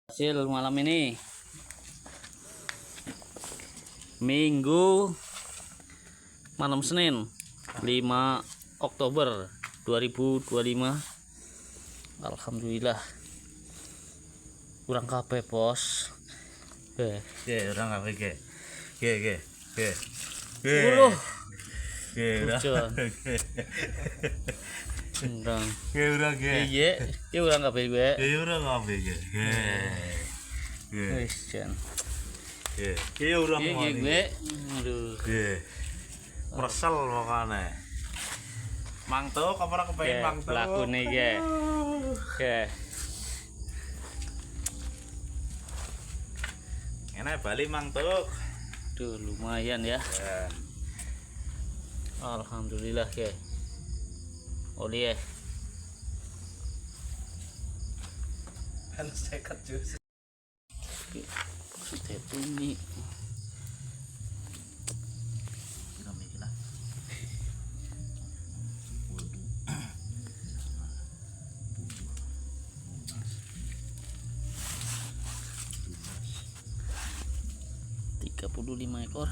Hasil malam ini Minggu malam Senin 5 Oktober 2025. Alhamdulillah kurang kabeh bos. Orang apa ke? Udah. Orang. Undang. Orang ke? Iya, dia urang kabeh gue. Orang apa ke? Wis jan. Orang Iya mana? gue. Aduh. Meresel makanya. Mangtuk, kamu orang kepengen mangtuk. Lakune ge. Oke. Enak Bali mangtuk. Tuh lumayan ya. Alhamdulillah ya. Oli ya. Kan sekat jus. Sudah bunyi. Kami kena. Tiga 35 ekor.